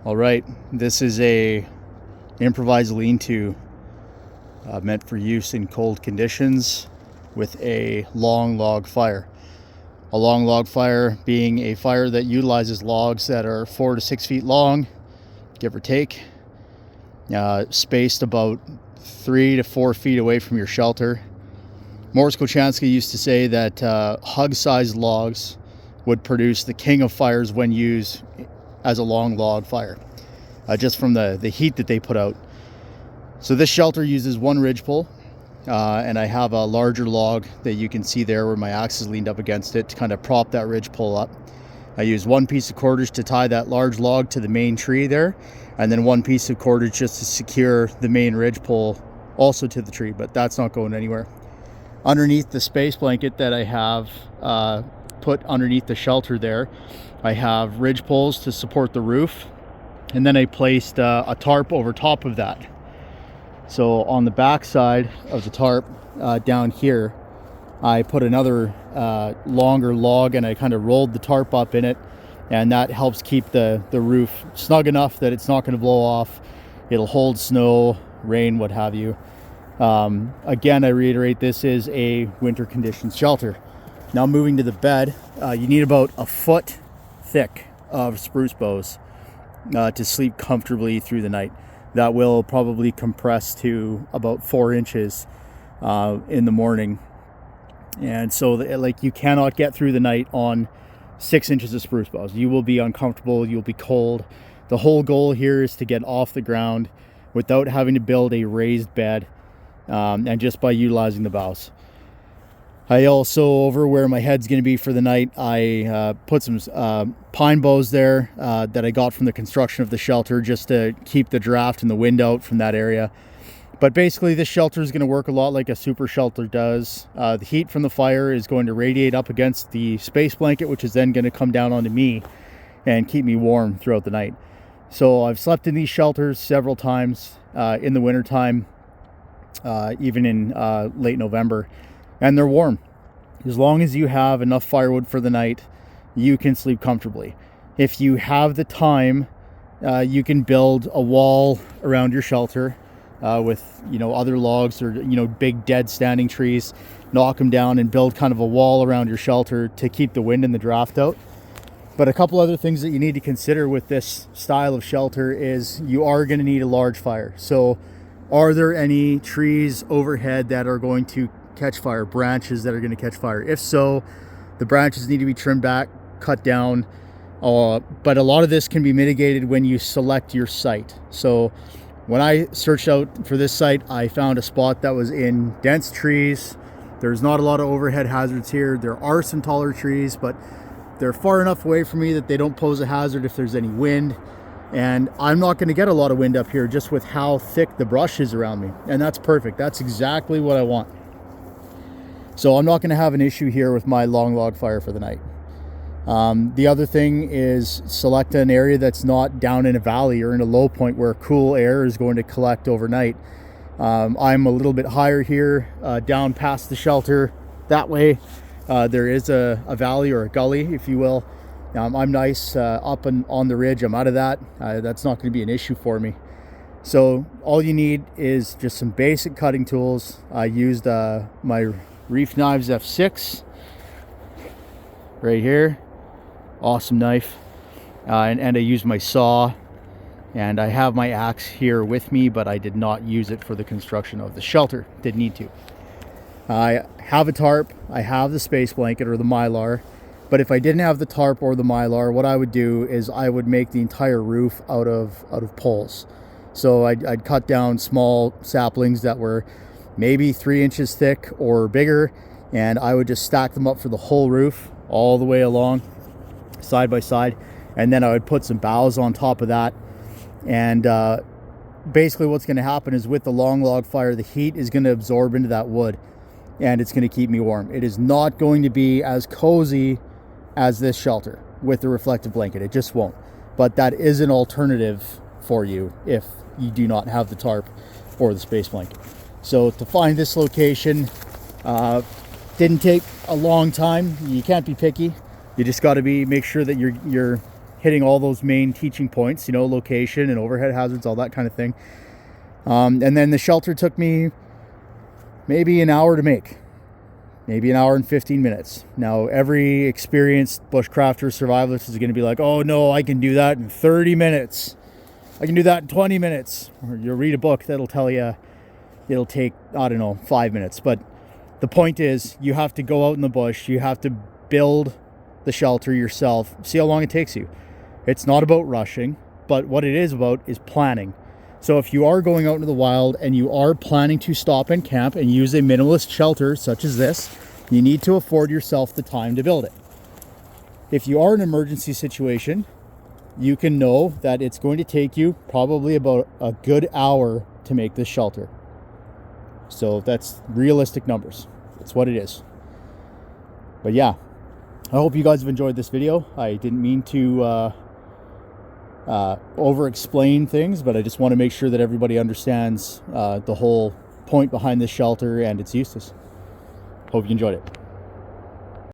All right, this is a improvised lean-to meant for use in cold conditions with a long log fire. A long log fire being a fire that utilizes logs that are 4 to 6 feet long, give or take, spaced about 3 to 4 feet away from your shelter. Morris Kochanski used to say that hug-sized logs would produce the king of fires when used as a long log fire, just from the heat that they put out. So this shelter uses one ridgepole, and I have a larger log that you can see there where my axe is leaned up against it to kind of prop that ridgepole up. I use one piece of cordage to tie that large log to the main tree there, and then one piece of cordage just to secure the main ridgepole also to the tree, but that's not going anywhere. Underneath the space blanket that I have put underneath the shelter there, I have ridge poles to support the roof, and then I placed a tarp over top of that. So on the back side of the tarp down here, I put another longer log and I kind of rolled the tarp up in it, and that helps keep the roof snug enough that it's not going to blow off. It'll hold snow, rain, what have you. Again, I reiterate, this is a winter conditions shelter. Now moving to the bed, you need about a foot thick of spruce boughs to sleep comfortably through the night. That will probably compress to about 4 inches in the morning. And so like you cannot get through the night on 6 inches of spruce boughs. You will be uncomfortable, you'll be cold. The whole goal here is to get off the ground without having to build a raised bed, and just by utilizing the boughs. I also, over where my head's going to be for the night, I put some pine boughs there that I got from the construction of the shelter, just to keep the draft and the wind out from that area. But basically this shelter is going to work a lot like a super shelter does. The heat from the fire is going to radiate up against the space blanket, which is then going to come down onto me and keep me warm throughout the night. So I've slept in these shelters several times in the wintertime, even in late November, and they're warm. As long as you have enough firewood for the night, you can sleep comfortably. If you have the time, you can build a wall around your shelter with other logs or big dead standing trees, knock them down and build kind of a wall around your shelter to keep the wind and the draft out. But a couple other things that you need to consider with this style of shelter is you are going to need a large fire. So are there any trees overhead that are going to catch fire, branches that are going to catch fire? If so, the branches need to be trimmed back, cut down. But a lot of this can be mitigated when you select your site. So when I searched out for this site, I found a spot that was in dense trees. There's not a lot of overhead hazards here. There are some taller trees, but they're far enough away from me that they don't pose a hazard if there's any wind. And I'm not going to get a lot of wind up here just with how thick the brush is around me. And that's perfect. That's exactly what I want. So I'm not going to have an issue here with my long log fire for the night. The other thing is select an area that's not down in a valley or in a low point where cool air is going to collect overnight. I'm a little bit higher here, down past the shelter that way. There is a valley or a gully, if you will. I'm nice up and on the ridge. I'm out of that. That's not going to be an issue for me. So all you need is just some basic cutting tools. I used my Reef Knives F6 right here. Awesome knife. And I used my saw, and I have my axe here with me, but I did not use it for the construction of the shelter. Didn't need to. I have a tarp, I have the space blanket or the mylar, but if I didn't have the tarp or the mylar, what I would do is I would make the entire roof out of poles. So I'd cut down small saplings that were maybe 3 inches thick or bigger, and I would just stack them up for the whole roof all the way along, side by side, and then I would put some boughs on top of that. And basically what's going to happen is with the long log fire, the heat is going to absorb into that wood, and it's going to keep me warm. It is not going to be as cozy as this shelter with the reflective blanket. It just won't. But that is an alternative for you if you do not have the tarp or the space blanket. So to find this location didn't take a long time. You can't be picky. You just got to make sure that you're hitting all those main teaching points, you know, location and overhead hazards, all that kind of thing. And then the shelter took me maybe an hour to make, maybe an hour and 15 minutes. Now, every experienced bushcrafter survivalist is going to be like, oh no, I can do that in 30 minutes. I can do that in 20 minutes. Or you'll read a book that'll tell you it'll take, I don't know, 5 minutes. But the point is, you have to go out in the bush. You have to build the shelter yourself. See how long it takes you. It's not about rushing, but what it is about is planning. So if you are going out into the wild and you are planning to stop and camp and use a minimalist shelter such as this, you need to afford yourself the time to build it. If you are in an emergency situation, you can know that it's going to take you probably about a good hour to make this shelter. So that's realistic numbers. That's what it is. But yeah, I hope you guys have enjoyed this video. I didn't mean to over-explain things, but I just want to make sure that everybody understands the whole point behind this shelter and its uses. Hope you enjoyed it.